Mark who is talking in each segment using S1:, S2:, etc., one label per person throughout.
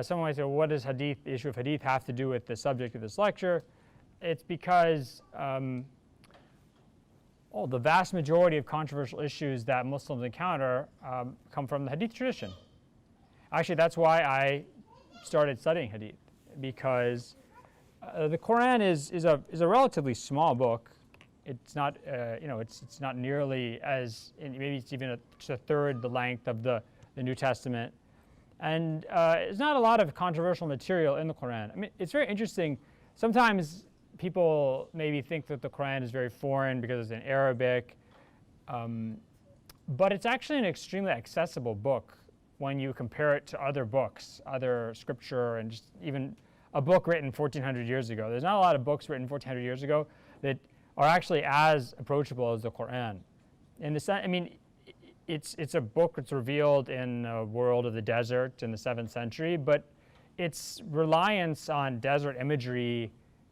S1: someone might say, well, what does the issue of Hadith have to do with the subject of this lecture? It's because the vast majority of controversial issues that Muslims encounter come from the Hadith tradition. Actually, that's why I started studying Hadith, because the Quran is a relatively small book. It's not it's not nearly as, maybe it's even just a third the length of the New Testament, and there's not a lot of controversial material in the Quran. I mean, it's very interesting. Sometimes people maybe think that the Quran is very foreign because it's in Arabic, but it's actually an extremely accessible book when you compare it to other books, other scripture, and just even a book written 1,400 years ago. There's not a lot of books written 1,400 years ago that are actually as approachable as the Quran. In the sense, I mean, it's a book that's revealed in a world of the desert in the 7th century, but its reliance on desert imagery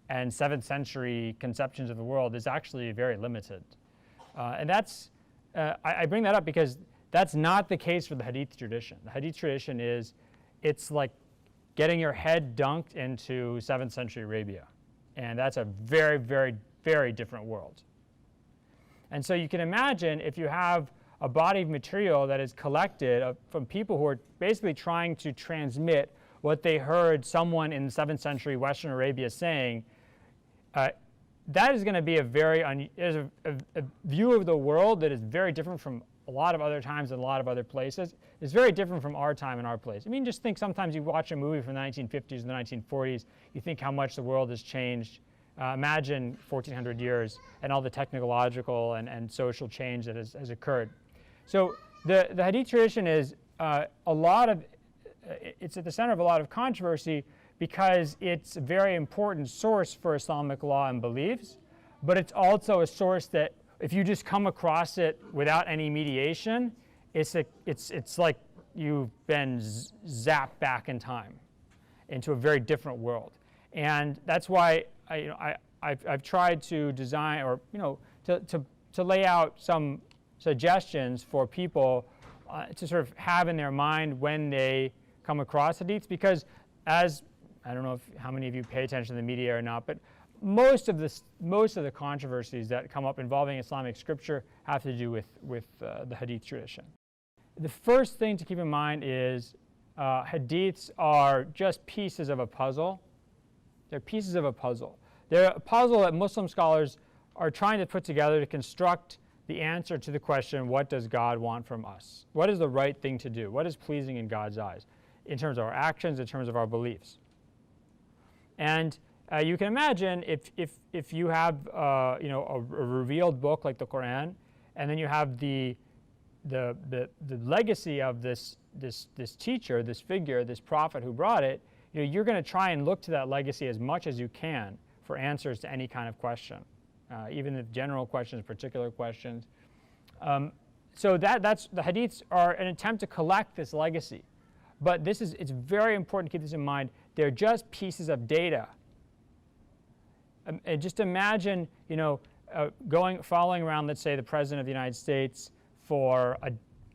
S1: and 7th century conceptions of the world is actually very limited. And that's, I bring that up because that's not the case for the Hadith tradition. The Hadith tradition it's like getting your head dunked into 7th century Arabia. And that's a very, very, very different world. And so you can imagine if you have a body of material that is collected from people who are basically trying to transmit what they heard someone in 7th century Western Arabia saying, that is going to be a view of the world that is very different from a lot of other times and a lot of other places. It's very different from our time and our place. I mean, just think sometimes you watch a movie from the 1950s and the 1940s, you think how much the world has changed. Imagine 1,400 years and all the technological and social change that has occurred. So the Hadith tradition is it's at the center of a lot of controversy because it's a very important source for Islamic law and beliefs, but it's also a source that if you just come across it without any mediation, it's like you've been zapped back in time into a very different world. And that's why I've tried to design, or to lay out some suggestions for people to sort of have in their mind when they come across hadiths, because as I don't know how many of you pay attention to the media or not, but most of the controversies that come up involving Islamic scripture have to do with the Hadith tradition. The first thing to keep in mind is hadiths are just pieces of a puzzle. They're pieces of a puzzle. They're a puzzle that Muslim scholars are trying to put together to construct the answer to the question, what does God want from us? What is the right thing to do? What is pleasing in God's eyes in terms of our actions, in terms of our beliefs? And you can imagine if you have a revealed book like the Quran, and then you have the legacy of this teacher, this figure, this prophet who brought it, you're going to try and look to that legacy as much as you can for answers to any kind of question, even the general questions, particular questions. So that's the hadiths are an attempt to collect this legacy. But it's very important to keep this in mind. They're just pieces of data. And just imagine, following around, let's say, the President of the United States for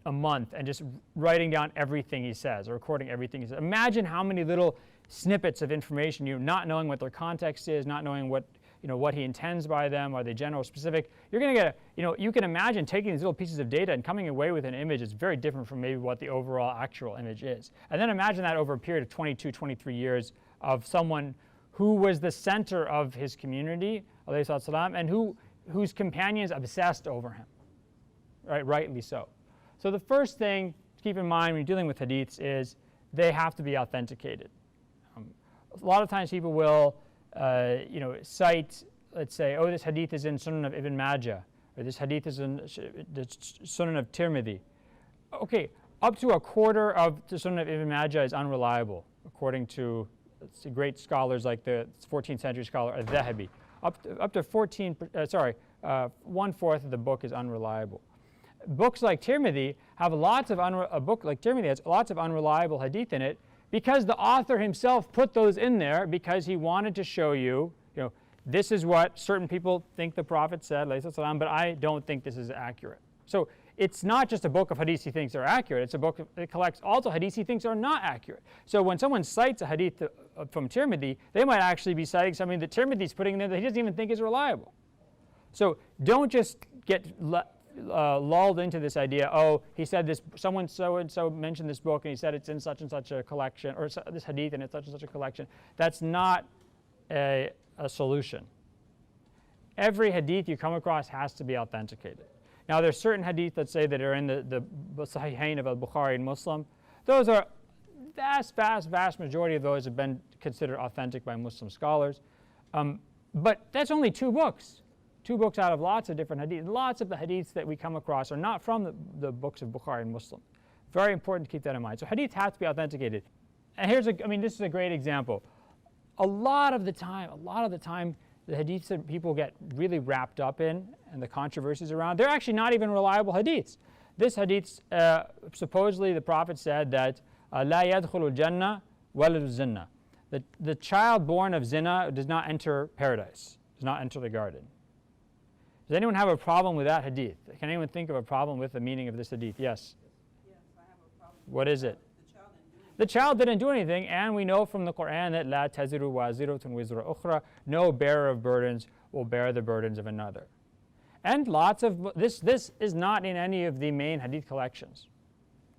S1: a month and just writing down everything he says or recording everything he says. Imagine how many little snippets of information, not knowing what their context is, not knowing what he intends by them, are they general or specific. You're going to get you can imagine taking these little pieces of data and coming away with an image that's very different from maybe what the overall actual image is. And then imagine that over a period of 22, 23 years of someone who was the center of his community, alayhi salatu salam, and whose companions obsessed over him, right? Rightly so. So the first thing to keep in mind when you're dealing with hadiths is they have to be authenticated. A lot of times people will cite, let's say, this hadith is in Sunan of Ibn Majah, or this hadith is in the Sunan of Tirmidhi. Okay, up to a quarter of the Sunan of Ibn Majah is unreliable, according to great scholars like the 14th century scholar al-Dhahabi. Up to 1/4 of the book is unreliable. Books like Tirmidhi have a book like Tirmidhi has lots of unreliable hadith in it, because the author himself put those in there because he wanted to show you, this is what certain people think the Prophet said, but I don't think this is accurate. So it's not just a book of hadiths he thinks are accurate. It's a book that collects also hadiths he thinks are not accurate. So when someone cites a hadith from Tirmidhi, they might actually be citing something that Tirmidhi's putting in there that he doesn't even think is reliable. So don't just get lulled into this idea, oh, he said this, someone so-and-so mentioned this book and he said it's in such and such a collection, or this hadith and it's such and such a collection. That's not a solution. Every hadith you come across has to be authenticated. Now, there's certain hadith that say that are in the Sahihain of al-Bukhari and Muslim. Those are vast majority of those have been considered authentic by Muslim scholars. But that's only 2 books. 2 books out of lots of different hadiths. Lots of the hadiths that we come across are not from the books of Bukhari and Muslim. Very important to keep that in mind. So hadith has to be authenticated. And this is a great example. A lot of the time, the hadiths that people get really wrapped up in and the controversies around, they're actually not even reliable hadiths. This hadith, supposedly the Prophet said that لا يدخل الجنة ولد الزنا. The child born of zina does not enter paradise, does not enter the garden. Does anyone have a problem with that hadith? Can anyone think of a problem with the meaning of this hadith? Yes?
S2: Yes, I have a problem.
S1: What is it? The child didn't do anything, and we know from the Quran that لا تزر وازرة وزر أخرى, no bearer of burdens will bear the burdens of another. And lots of this is not in any of the main hadith collections.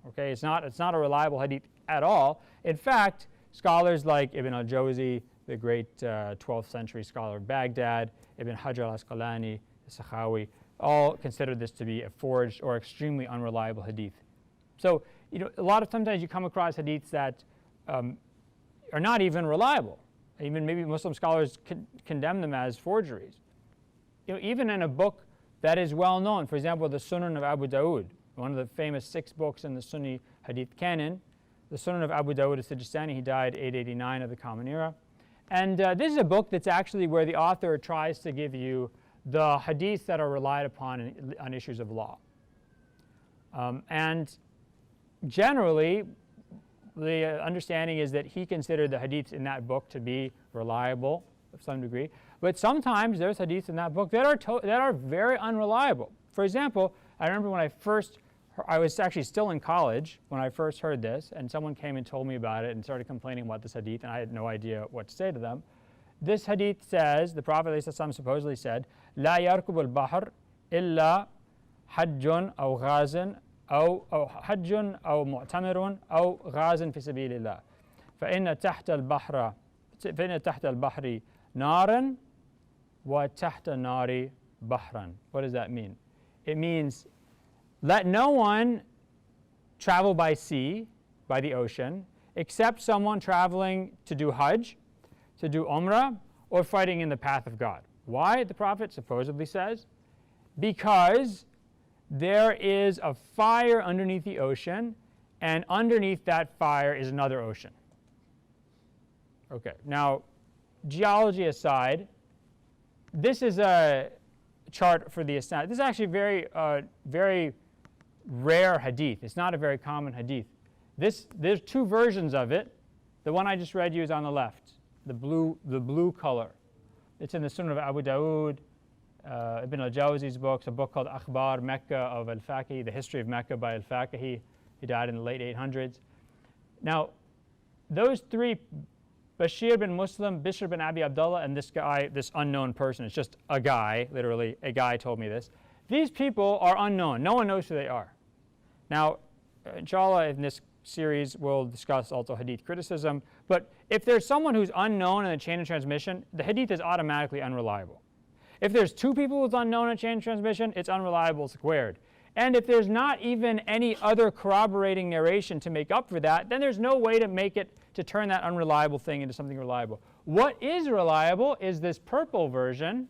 S1: Okay, it's not a reliable hadith at all. In fact, scholars like Ibn al-Jawzi, the great 12th century scholar of Baghdad, Ibn Hajar al-Asqalani, the Sakhawi, all consider this to be a forged or extremely unreliable hadith. So, a lot of sometimes you come across hadiths that are not even reliable. Even maybe Muslim scholars condemn them as forgeries. Even in a book that is well known, for example, the Sunan of Abu Dawood, one of the famous 6 books in the Sunni hadith canon, the Sunan of Abu Dawood as-Sijistani, he died 889 of the Common Era. And this is a book that's actually where the author tries to give you the hadiths that are relied upon on issues of law. And generally, the understanding is that he considered the hadiths in that book to be reliable to some degree. But sometimes there's hadiths in that book that are very unreliable. For example, I remember when I was actually still in college when I first heard this, and someone came and told me about it and started complaining about this hadith, and I had no idea what to say to them. This hadith says, the Prophet ﷺ supposedly said, لا يركب البحر إلا حج أو غاز أو حج أو معتمر أو غاز في سبيل الله فإن تحت البحر نارا وتحت النار بحرا. What does that mean? It means let no one travel by sea, by the ocean, except someone traveling to do Hajj, to do Umrah, or fighting in the path of God. Why, the Prophet supposedly says? Because there is a fire underneath the ocean, and underneath that fire is another ocean. Okay, now, geology aside, this is a chart for the ascent. This is actually very rare hadith. It's not a very common hadith. There's 2 versions of it. The one I just read you is on the left, the blue color. It's in the Sunan of Abu Dawood, Ibn al-Jawzi's books, a book called Akhbar Mecca of al-Faqihi, the history of Mecca by al-Faqihi. He died in the late 800s. Now, those 3, Bashir bin Muslim, Bishr bin Abi Abdullah, and this guy, this unknown person, it's just a guy, literally, a guy told me this. These people are unknown. No one knows who they are. Now, inshallah, in this series, we'll discuss also hadith criticism. But if there's someone who's unknown in the chain of transmission, the hadith is automatically unreliable. If there's 2 people who's unknown in chain of transmission, it's unreliable squared. And if there's not even any other corroborating narration to make up for that, then there's no way to turn that unreliable thing into something reliable. What is reliable is this purple version.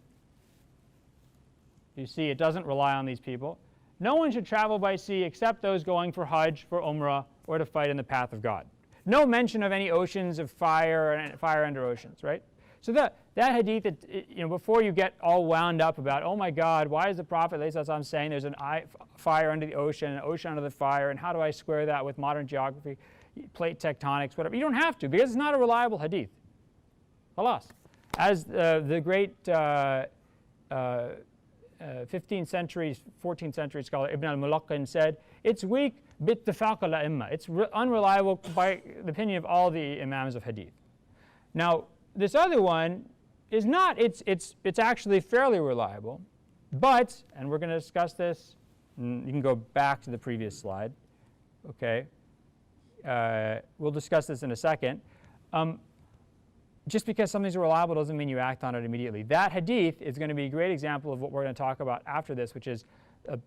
S1: You see, it doesn't rely on these people. No one should travel by sea except those going for Hajj, for Umrah, or to fight in the path of God. No mention of any oceans of fire and fire under oceans, right? So that hadith, before you get all wound up about, oh my God, why is the Prophet ﷺ saying there's a fire under the ocean, an ocean under the fire, and how do I square that with modern geography, plate tectonics, whatever? You don't have to, because it's not a reliable hadith. Khalas. As the great 15th century, 14th century scholar Ibn al-Mulaqqin said, it's weak bittifaq al-a'imma. It's unreliable by the opinion of all the imams of hadith. Now, this other one is not. It's actually fairly reliable. But, and we're going to discuss this, you can go back to the previous slide. Okay. We'll discuss this in a second. Just because something's reliable doesn't mean you act on it immediately. That hadith is going to be a great example of what we're going to talk about after this, which is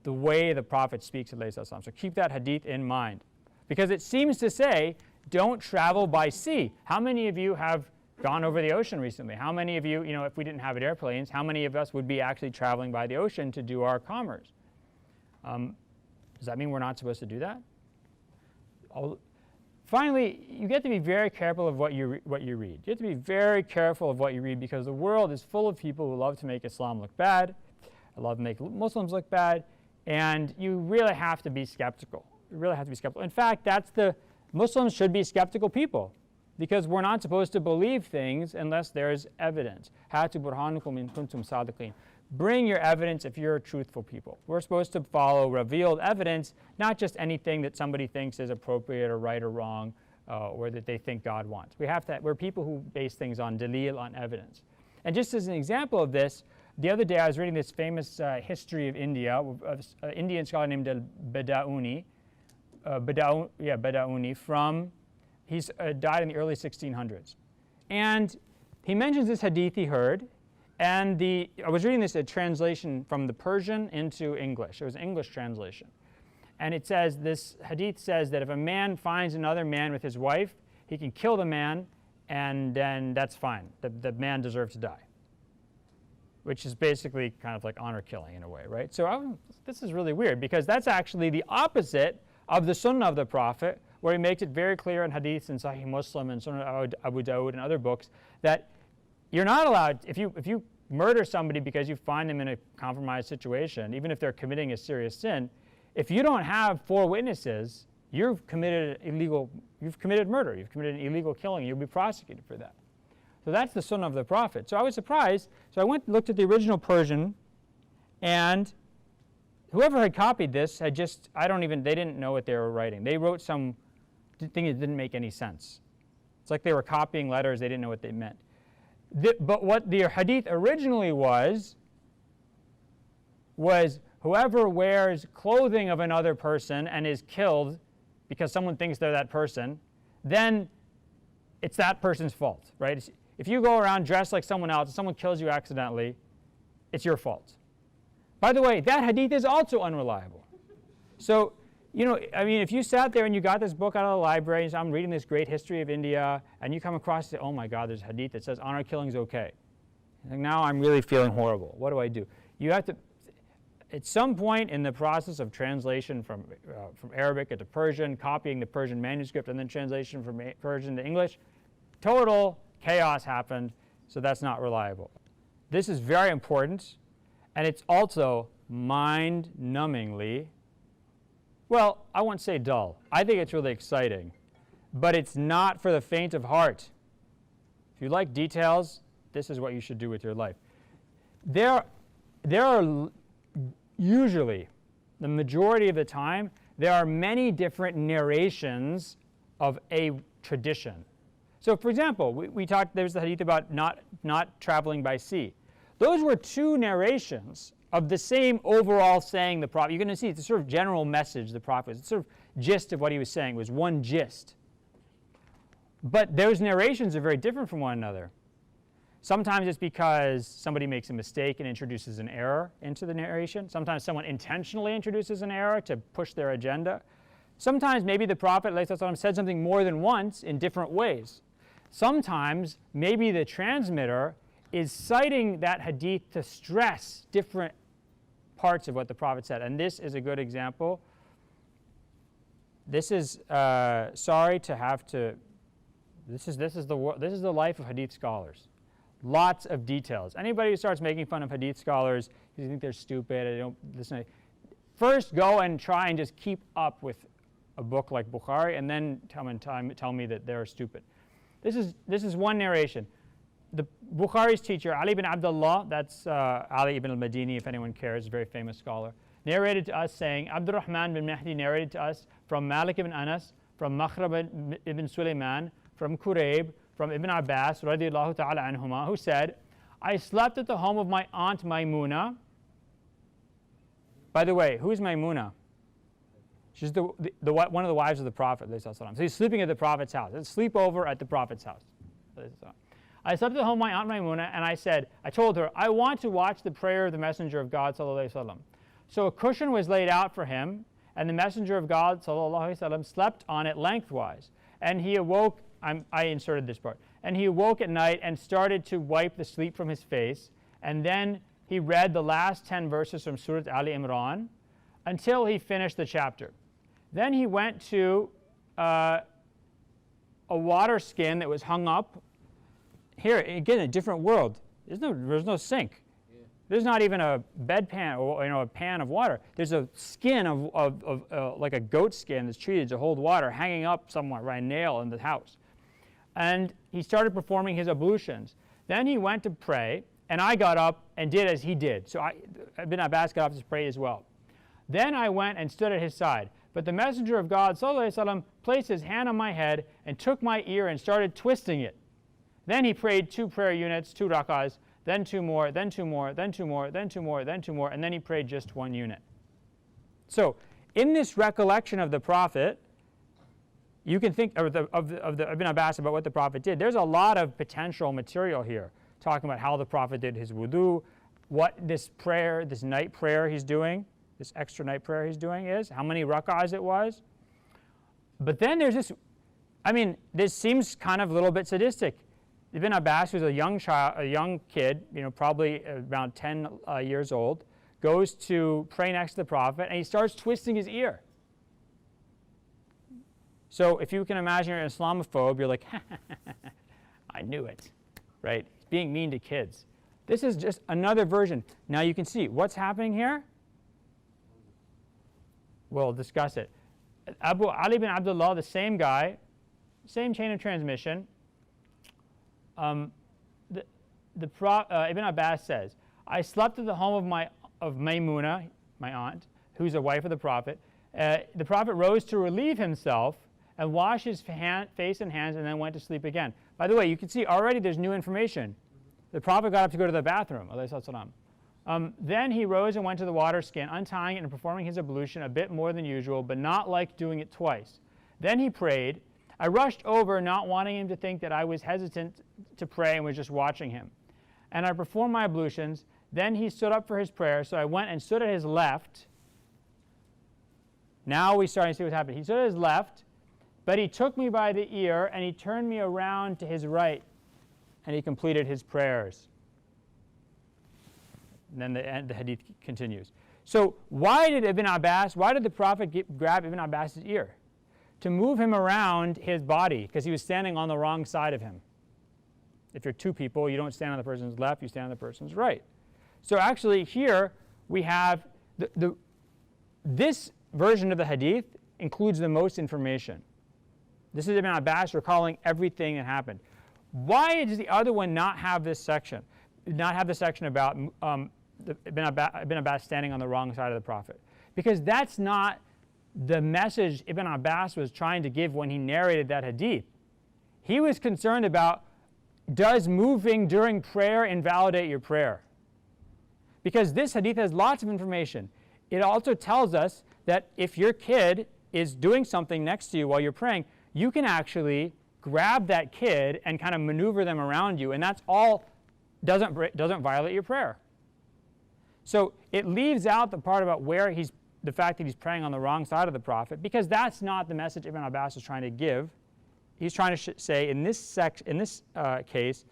S1: the way the Prophet speaks, alayhi salam. So keep that hadith in mind. Because it seems to say, don't travel by sea. How many of you have gone over the ocean recently? How many of you, if we didn't have airplanes, how many of us would be actually traveling by the ocean to do our commerce? Does that mean we're not supposed to do that? Finally, you get to be very careful of what you read. You have to be very careful of what you read because the world is full of people who love to make Islam look bad, love to make Muslims look bad, and you really have to be skeptical. You really have to be skeptical. In fact, Muslims should be skeptical people because we're not supposed to believe things unless there's evidence. Hatu burhanukum in kuntum sadiqin. Bring your evidence if you're truthful people. We're supposed to follow revealed evidence, not just anything that somebody thinks is appropriate or right or wrong, or that they think God wants. We're people who base things on dalil, on evidence. And just as an example of this, the other day I was reading this famous history of India, of an Indian scholar named Badauni. Badauni from, he's died in the early 1600s. And he mentions this hadith he heard. And I was reading this a translation from the Persian into English. It was an English translation. And it says, this hadith says that if a man finds another man with his wife, he can kill the man, and then that's fine. The man deserves to die. Which is basically kind of like honor killing in a way, right? So this is really weird because that's actually the opposite of the sunnah of the Prophet, where he makes it very clear in hadiths in Sahih Muslim and Sunnah Abu Dawud and other books that you're not allowed, if you murder somebody because you find them in a compromised situation, even if they're committing a serious sin, if you don't have 4 witnesses, you've committed murder, you've committed an illegal killing, you'll be prosecuted for that. So that's the sunnah of the Prophet. So I was surprised, so I went and looked at the original Persian, and whoever had copied this had they didn't know what they were writing. They wrote some thing that didn't make any sense. It's like they were copying letters, they didn't know what they meant. But what the hadith originally was whoever wears clothing of another person and is killed because someone thinks they're that person, then it's that person's fault, right? If you go around dressed like someone else and someone kills you accidentally, it's your fault. By the way, that hadith is also unreliable. So, if you sat there and you got this book out of the library and said, I'm reading this great history of India, and you come across and say, oh my God, there's a hadith that says honor killing is okay. Like, now I'm really feeling horrible. What do? You have to, at some point in the process of translation from Arabic into Persian, copying the Persian manuscript, and then translation from Persian to English, total chaos happened, so that's not reliable. This is very important, and it's also mind-numbingly, well, I won't say dull. I think it's really exciting, but it's not for the faint of heart. If you like details, this is what you should do with your life. There are usually, the majority of the time, there are many different narrations of a tradition. So, for example, we talked, there's the hadith about not traveling by sea. Those were 2 narrations of the same overall saying the Prophet. You're going to see it's a sort of general message the Prophet, it's sort of gist of what he was saying was one gist. But those narrations are very different from one another. Sometimes it's because somebody makes a mistake and introduces an error into the narration. Sometimes someone intentionally introduces an error to push their agenda. Sometimes maybe the Prophet ﷺ said something more than once in different ways. Sometimes maybe the transmitter is citing that hadith to stress different parts of what the Prophet said. And this is a good example. This is sorry to have to. This is the life of hadith scholars. Lots of details. Anybody who starts making fun of hadith scholars, you think they're stupid, they don't listen. First, go and try and just keep up with a book like Bukhari, and then tell me that they're stupid. This is one narration. the Bukhari's teacher, Ali ibn Abdullah, that's Ali ibn al-Madini, if anyone cares, a very famous scholar, narrated to us saying, Abdurrahman bin Mahdi narrated to us from Malik ibn Anas, from Makhrab ibn Sulaiman, from Kurayb, from Ibn Abbas, radiallahu ta'ala anhuma, who said, I slept at the home of my aunt Maymuna. By the way, who's Maymuna? She's one of the wives of the Prophet. So he's sleeping at the Prophet's house. It's sleepover at the Prophet's house. I slept at home of my aunt Maymuna, and I told her, I want to watch the prayer of the Messenger of God, sallallahu alaihi wasallam. So a cushion was laid out for him, and the Messenger of God, sallallahu alaihi wasallam, slept on it lengthwise. And he awoke, I inserted this part, and he awoke at night and started to wipe the sleep from his face, and then he read the last 10 verses from Surah Ali Imran until he finished the chapter. Then he went to a water skin that was hung up. Here, again, a different world. There's no sink. Yeah. There's not even a bedpan or a pan of water. There's a skin of like a goat skin that's treated to hold water hanging up somewhere by a nail in the house. And he started performing his ablutions. Then he went to pray, and I got up and did as he did. So Ibn Abbas got up to pray as well. Then I went and stood at his side. But the Messenger of God, sallallahu alaihi wasallam, placed his hand on my head and took my ear and started twisting it. Then he prayed 2 prayer units, 2 rak'ahs, then 2 more, then 2 more, then 2 more, then 2 more, then 2 more, and then he prayed just 1 unit. So in this recollection of the Prophet, you can think of the Ibn Abbas about what the Prophet did. There's a lot of potential material here, talking about how the Prophet did his wudu, what this prayer, this night prayer he's doing, this extra night prayer he's doing is, how many rak'ahs it was. But then there's this, this seems kind of a little bit sadistic. Ibn Abbas, who's a young kid, probably around 10 years old, goes to pray next to the Prophet, and he starts twisting his ear. So if you can imagine you're an Islamophobe, you're like, I knew it, right? He's being mean to kids. This is just another version. Now you can see what's happening here. We'll discuss it. Ali bin Abdullah, the same guy, same chain of transmission. Ibn Abbas says, I slept at the home of Maymuna, my aunt, who's a wife of the Prophet. The Prophet rose to relieve himself and wash his face and hands and then went to sleep again. By the way, you can see already there's new information. The Prophet got up to go to the bathroom, alayhi salam. Then he rose and went to the water skin, untying it and performing his ablution a bit more than usual, but not like doing it twice. Then he prayed. I rushed over, not wanting him to think that I was hesitant to pray and was just watching him. And I performed my ablutions. Then he stood up for his prayer, so I went and stood at his left. Now we're starting to see what's happening. He stood at his left, but he took me by the ear, and he turned me around to his right, and he completed his prayers. And then the hadith continues. So why did the Prophet grab Ibn Abbas's ear? To move him around his body, because he was standing on the wrong side of him. If you're 2 people, you don't stand on the person's left, you stand on the person's right. So actually here we have, this version of the hadith includes the most information. This is Ibn Abbas recalling everything that happened. Why does the other one not have this section? Not have the section about Ibn Abbas standing on the wrong side of the Prophet? Because that's not the message Ibn Abbas was trying to give when he narrated that hadith. He was concerned about, does moving during prayer invalidate your prayer? Because this hadith has lots of information. It also tells us that if your kid is doing something next to you while you're praying, you can actually grab that kid and kind of maneuver them around you, and that's all doesn't violate your prayer. So it leaves out the part about the fact that he's praying on the wrong side of the Prophet, because that's not the message Ibn Abbas is trying to give. He's trying to say in this case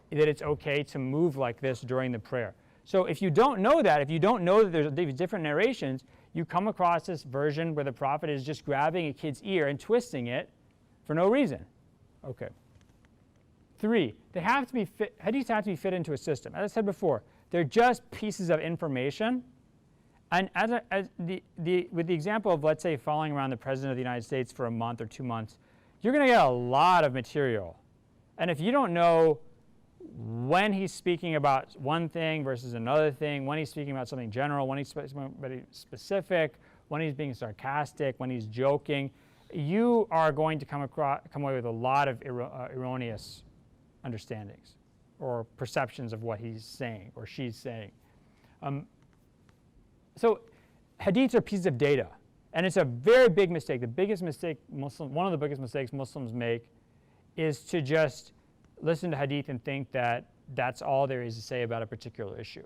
S1: that it's okay to move like this during the prayer. So if you don't know that, if you don't know that there's these different narrations, you come across this version where the Prophet is just grabbing a kid's ear and twisting it for no reason. Okay. 3, hadiths have to be fit into a system. As I said before, they're just pieces of information. And with the example of, let's say, following around the President of the United States for a month or 2 months, you're going to get a lot of material. And if you don't know when he's speaking about one thing versus another thing, when he's speaking about something general, when he's speaking about something specific, when he's being sarcastic, when he's joking, you are going to come away with a lot of erroneous understandings or perceptions of what he's saying or she's saying. So hadiths are pieces of data, and it's a very big mistake. The biggest mistake one of the biggest mistakes Muslims make is to just listen to hadith and think that that's all there is to say about a particular issue.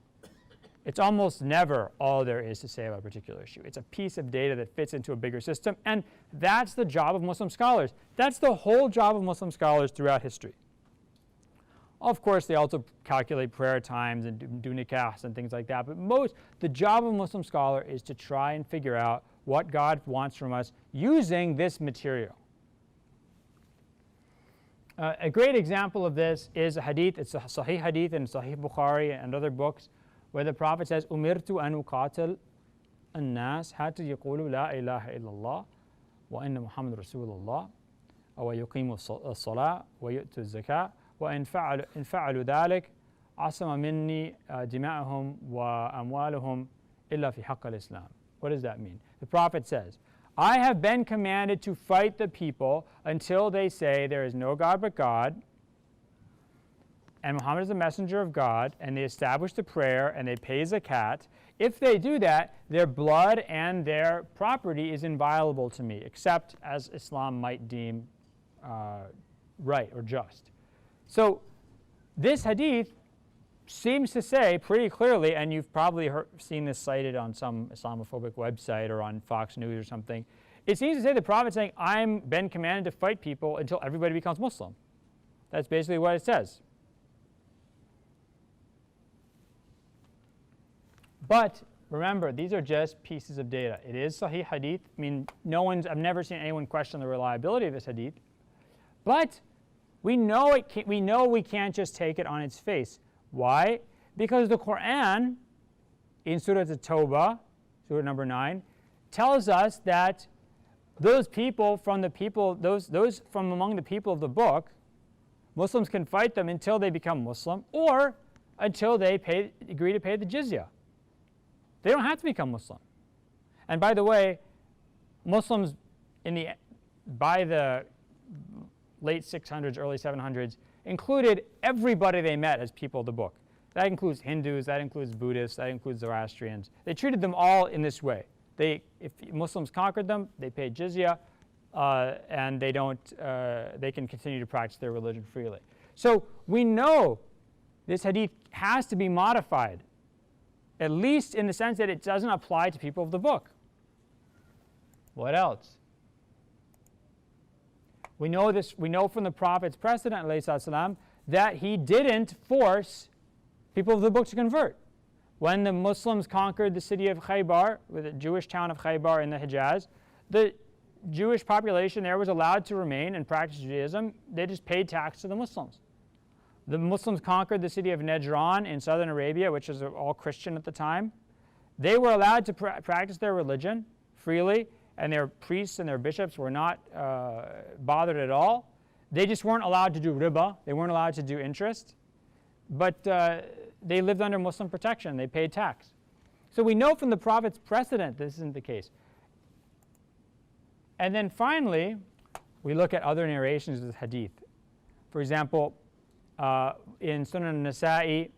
S1: It's almost never all there is to say about a particular issue. It's a piece of data that fits into a bigger system, and that's the job of Muslim scholars. That's the whole job of Muslim scholars throughout history. Of course, they also calculate prayer times and do nikahs and things like that, but the job of a Muslim scholar is to try and figure out what God wants from us using this material. A great example of this is a hadith. It's a Sahih hadith in Sahih Bukhari and other books, where the Prophet says, "Umirtu an uqatil an-nas hatta yaqulu la ilaha illallah wa anna Muhammad Rasulullah wa yuqimu as-salah wa yu'tu az-zakah wa in fa'alu dhalik asama minni dima'ahum wa amwaluhum illa fi haqq al-Islam." What does that mean? The Prophet says, I have been commanded to fight the people until they say there is no God but God, and Muhammad is the messenger of God, and they establish the prayer, and they pay zakat. If they do that, their blood and their property is inviolable to me, except as Islam might deem right or just. So this hadith seems to say pretty clearly, and you've probably seen this cited on some Islamophobic website or on Fox News or something, it seems to say the Prophet saying, I've been commanded to fight people until everybody becomes Muslim. That's basically what it says. But remember, these are just pieces of data. It is Sahih hadith. I mean, I've never seen anyone question the reliability of this hadith. But we know we can't just take it on its face. Why? Because the Quran, in Surah At-Tawbah, Surah number 9, tells us that those from among the people of the book, Muslims can fight them until they become Muslim or until they agree to pay the jizya. They don't have to become Muslim. And by the way, Muslims by the late 600s, early 700s, included everybody they met as people of the book. That includes Hindus, that includes Buddhists, that includes Zoroastrians. They treated them all in this way. If Muslims conquered them, they paid jizya, and they can continue to practice their religion freely. So we know this hadith has to be modified, at least in the sense that it doesn't apply to people of the book. What else? We know from the Prophet's precedent, ﷺ, that he didn't force people of the book to convert. When the Muslims conquered the city of Khaybar, the Jewish town of Khaybar in the Hijaz, the Jewish population there was allowed to remain and practice Judaism. They just paid tax to the Muslims. The Muslims conquered the city of Najran in southern Arabia, which was all Christian at the time. They were allowed to practice their religion freely, and their priests and their bishops were not bothered at all. They just weren't allowed to do riba. They weren't allowed to do interest. But they lived under Muslim protection. They paid tax. So we know from the Prophet's precedent this isn't the case. And then finally, we look at other narrations of the hadith. For example, in Sunan Nasa'i,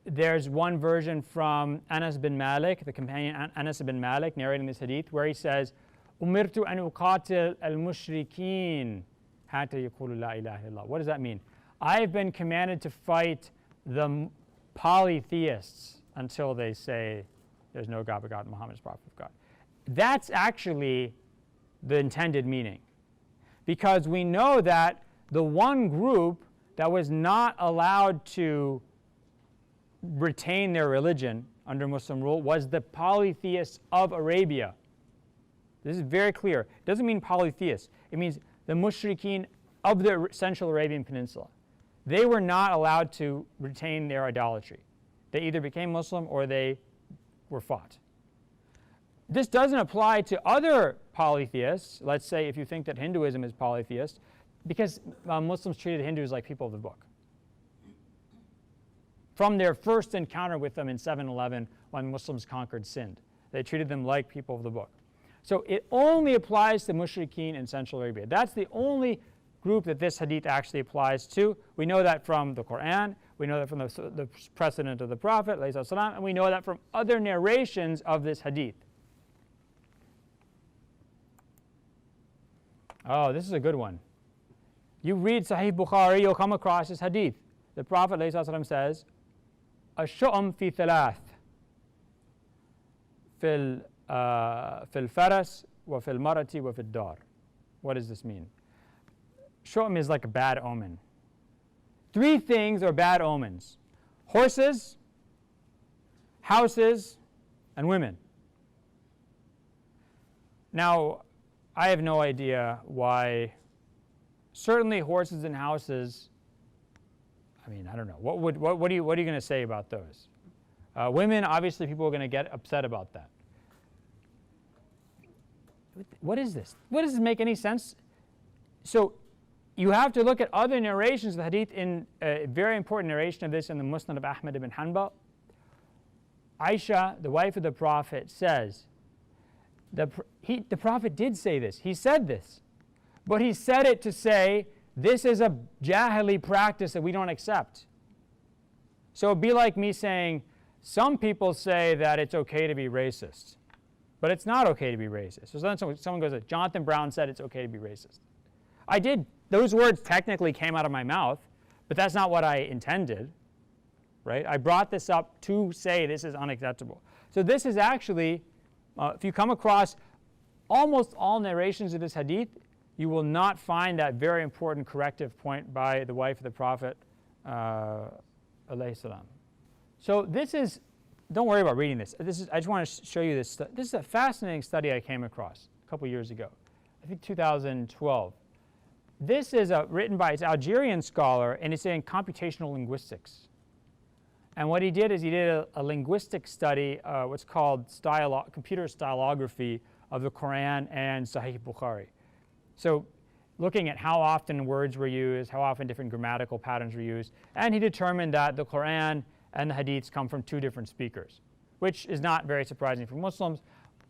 S1: there's one version from Anas bin Malik, the companion Anas bin Malik, narrating this hadith, where he says, "Umirtu an uqatil al-mushrikeen hatta yaqulu la ilaha illallah." What does that mean? I've been commanded to fight the polytheists until they say there's no God but God, Muhammad is prophet of God. That's actually the intended meaning, because we know that the one group that was not allowed to retain their religion under Muslim rule was the polytheists of Arabia. This is very clear. It doesn't mean polytheists. It means the mushrikeen of the Central Arabian Peninsula. They were not allowed to retain their idolatry. They either became Muslim or they were fought. This doesn't apply to other polytheists. Let's say if you think that Hinduism is polytheist, Because Muslims treated Hindus like people of the book. From their first encounter with them in 711 when Muslims conquered Sind, they treated them like people of the book. So it only applies to mushrikeen in Central Arabia. That's the only group that this hadith actually applies to. We know that from the Quran, we know that from the precedent of the Prophet, and we know that from other narrations of this hadith. Oh, this is a good one. You read Sahih Bukhari, you'll come across this hadith. The Prophet ﷺ says, "Ash-shu'um fi thalath, fil faras, wa fil marati, wa fil dar." What does this mean? Shu'um is like a bad omen. 3 things are bad omens: horses, houses, and women. Now, I have no idea why. Certainly, horses and houses. I mean, I don't know. What are you going to say about those? Women, obviously, people are going to get upset about that. What is this? What does this make any sense? So, you have to look at other narrations of the hadith. In a very important narration of this in the Musnad of Ahmad ibn Hanbal. Aisha, the wife of the Prophet, says, the Prophet did say this. He said this. But he said it to say, this is a jahili practice that we don't accept. So it'd be like me saying, some people say that it's okay to be racist, but it's not okay to be racist. So then someone goes, Jonathan Brown said it's okay to be racist. I did. Those words technically came out of my mouth, but that's not what I intended, right? I brought this up to say this is unacceptable. So this is actually, if you come across almost all narrations of this hadith, you will not find that very important corrective point by the wife of the Prophet, alayhi salam. So this is, don't worry about reading this. I just want to show you this. This is a fascinating study I came across a couple years ago, I think 2012. This is written by an Algerian scholar, and it's in computational linguistics. And what he did is he did a linguistic study, what's called computer stylography of the Quran and Sahih Bukhari. So looking at how often words were used, how often different grammatical patterns were used, and he determined that the Quran and the hadiths come from 2 different speakers, which is not very surprising for Muslims.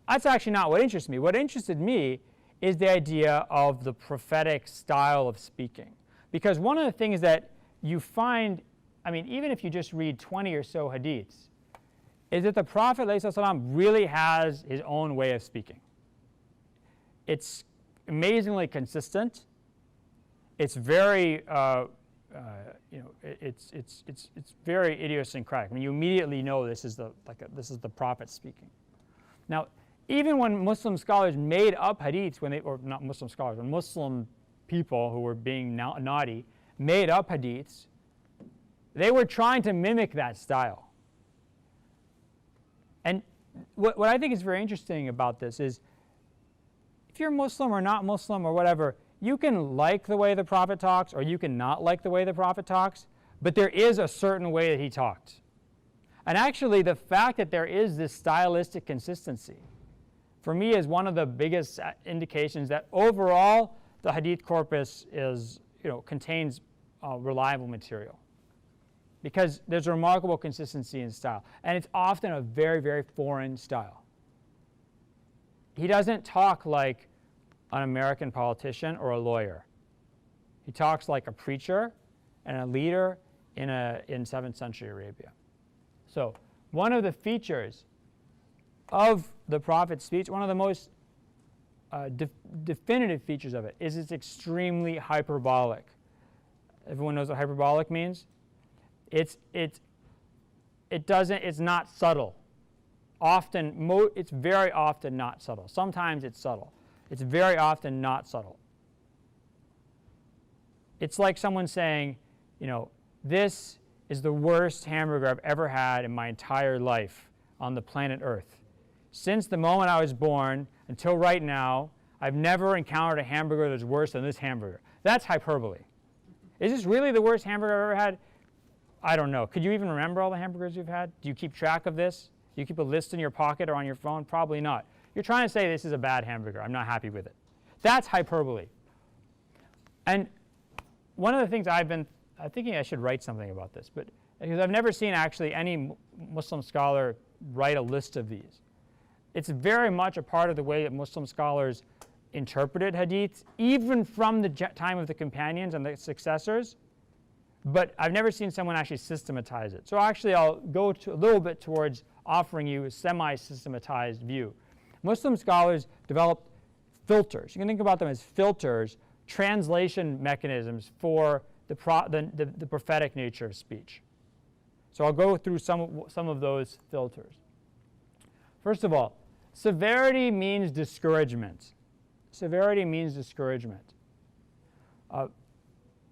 S1: That's actually not what interested me. What interested me is the idea of the prophetic style of speaking. Because one of the things that you find, I mean, even if you just read 20 or so hadiths, is that the Prophet ﷺ really has his own way of speaking. It's amazingly consistent. It's very, it's very idiosyncratic. I mean, you immediately know this is the Prophet speaking. Now, even when Muslim scholars made up hadiths, or not Muslim scholars, when Muslim people who were being naughty made up hadiths, they were trying to mimic that style. And what I think is very interesting about this is, if you're Muslim or not Muslim or whatever, you can like the way the Prophet talks or you can not like the way the Prophet talks, but there is a certain way that he talked. And actually, the fact that there is this stylistic consistency, for me, is one of the biggest indications that overall the hadith corpus contains reliable material. Because there's a remarkable consistency in style. And it's often a very, very foreign style. He doesn't talk like an American politician or a lawyer. He talks like a preacher and a leader in 7th century Arabia. So one of the features of the Prophet's speech, one of the most definitive features of it, is it's extremely hyperbolic. Everyone knows what hyperbolic means? It's not subtle. It's very often not subtle. Sometimes it's subtle. It's very often not subtle. It's like someone saying, this is the worst hamburger I've ever had in my entire life on the planet Earth. Since the moment I was born until right now, I've never encountered a hamburger that's worse than this hamburger. That's hyperbole. Is this really the worst hamburger I've ever had? I don't know. Could you even remember all the hamburgers you've had? Do you keep track of this? Do you keep a list in your pocket or on your phone? Probably not. You're trying to say this is a bad hamburger. I'm not happy with it. That's hyperbole. And one of the things I'm thinking I should write something about this, but because I've never seen actually any Muslim scholar write a list of these. It's very much a part of the way that Muslim scholars interpreted hadiths, even from the time of the companions and the successors, but I've never seen someone actually systematize it. So actually I'll go a little bit towards offering you a semi-systematized view. Muslim scholars developed filters. You can think about them as filters, translation mechanisms for the prophetic nature of speech. So I'll go through some of those filters. First of all, severity means discouragement. Severity means discouragement.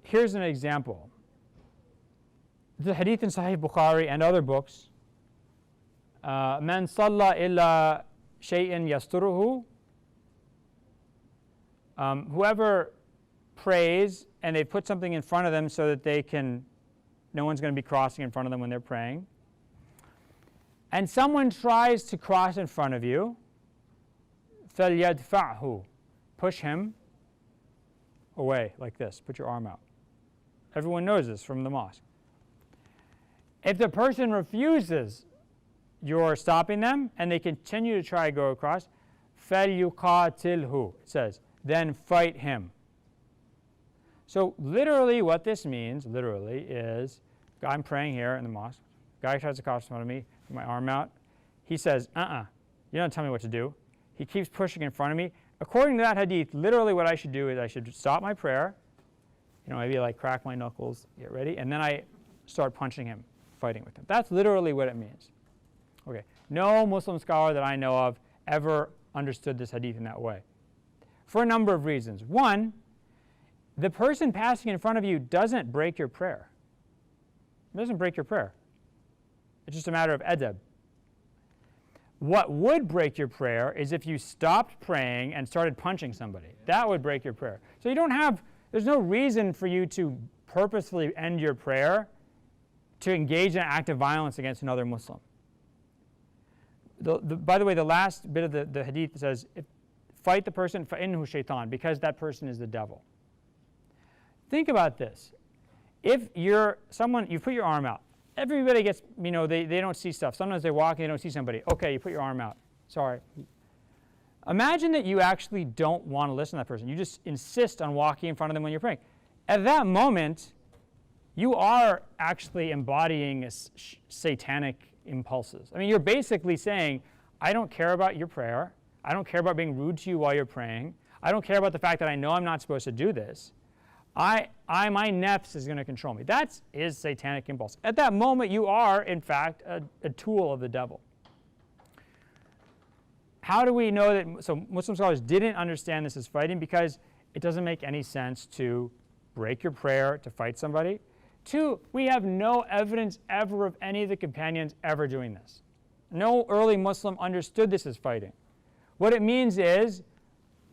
S1: Here's an example. The hadith in Sahih Bukhari and other books, Man salla illa shay'in yasturuhu, whoever prays and they put something in front of them so that no one's going to be crossing in front of them when they're praying, and someone tries to cross in front of you, فَلْيَدْفَعْهُ, push him away like this. Put your arm out. Everyone knows this from the mosque. If the person refuses, you're stopping them, and they continue to try to go across, فَلْيُقَاتِلْهُ, it says, then fight him. So literally what this means, is, I'm praying here in the mosque, guy tries to cross in front of me, with my arm out, he says, you don't tell me what to do. He keeps pushing in front of me. According to that hadith, literally what I should do is I should stop my prayer, maybe like crack my knuckles, get ready, and then I start punching him, fighting with him. That's literally what it means. Okay, no Muslim scholar that I know of ever understood this hadith in that way, for a number of reasons. One, the person passing in front of you doesn't break your prayer. It doesn't break your prayer. It's just a matter of adab. What would break your prayer is if you stopped praying and started punching somebody. That would break your prayer. So there's no reason for you to purposefully end your prayer to engage in an act of violence against another Muslim. By the way, the last bit of the hadith says, fight the person, فَإِنَّهُ shaitan, because that person is the devil. Think about this. If you put your arm out. Everybody gets, they don't see stuff. Sometimes they walk and they don't see somebody. Okay, you put your arm out. Sorry. Imagine that you actually don't want to listen to that person. You just insist on walking in front of them when you're praying. At that moment, you are actually embodying satanic impulses. I mean, you're basically saying, I don't care about your prayer. I don't care about being rude to you while you're praying. I don't care about the fact that I know I'm not supposed to do this. My nafs is going to control me. That is satanic impulse. At that moment, you are, in fact, a tool of the devil. How do we know that? So Muslim scholars didn't understand this as fighting because it doesn't make any sense to break your prayer to fight somebody. Two, we have no evidence ever of any of the companions ever doing this. No early Muslim understood this as fighting. What it means is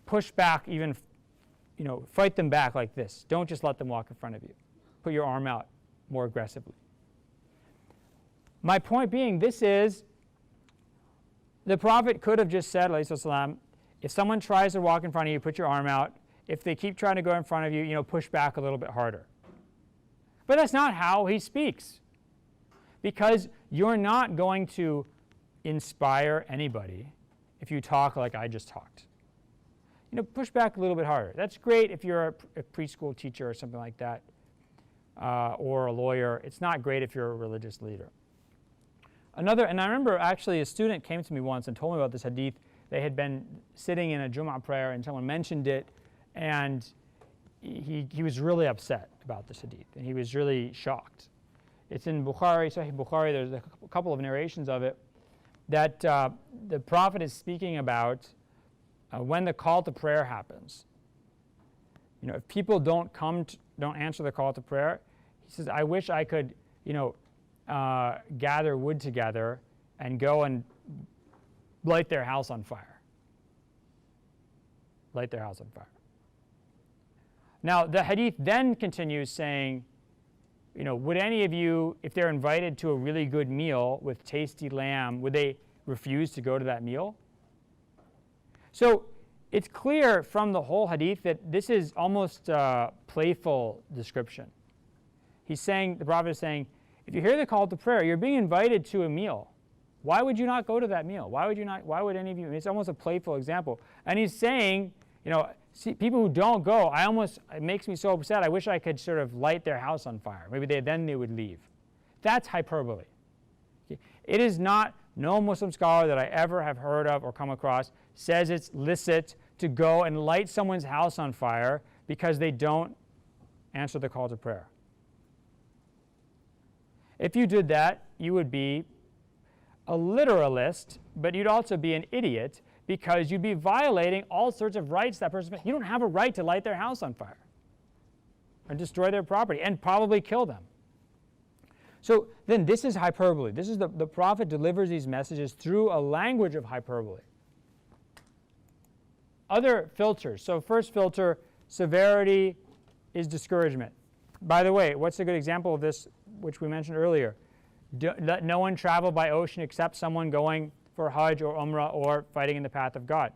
S1: push back, even fight them back like this. Don't just let them walk in front of you. Put your arm out more aggressively. My point being, the Prophet could have just said, alayhi salam, if someone tries to walk in front of you, put your arm out. If they keep trying to go in front of you, push back a little bit harder. But that's not how he speaks. Because you're not going to inspire anybody if you talk like I just talked. Push back a little bit harder. That's great if you're a preschool teacher or something like that, or a lawyer. It's not great if you're a religious leader. And I remember actually a student came to me once and told me about this hadith. They had been sitting in a Jum'ah prayer and someone mentioned it, and he was really upset about this hadith, and he was really shocked. It's in Bukhari, Sahih Bukhari. There's a couple of narrations of it that the Prophet is speaking about when the call to prayer happens. If people don't answer the call to prayer, he says, I wish I could, gather wood together and go and light their house on fire. Light their house on fire. Now, the hadith then continues saying, would any of you, if they're invited to a really good meal with tasty lamb, would they refuse to go to that meal? So it's clear from the whole hadith that this is almost playful description. The prophet is saying, if you hear the call to prayer, you're being invited to a meal. Why would you not go to that meal? Why would any of you? It's almost a playful example. And he's saying, see, people who don't go, it makes me so upset. I wish I could sort of light their house on fire. Maybe then they would leave. That's hyperbole. Okay? It is not, no Muslim scholar that I ever have heard of or come across says it's licit to go and light someone's house on fire because they don't answer the call to prayer. If you did that, you would be a literalist, but you'd also be an idiot because you'd be violating all sorts of rights that person. You don't have a right to light their house on fire or destroy their property and probably kill them. So then this is hyperbole. This is the prophet delivers these messages through a language of hyperbole. Other filters. So first filter, severity is discouragement. By the way, what's a good example of this, which we mentioned earlier? Let no one travel by ocean except someone going for Hajj or Umrah or fighting in the path of God.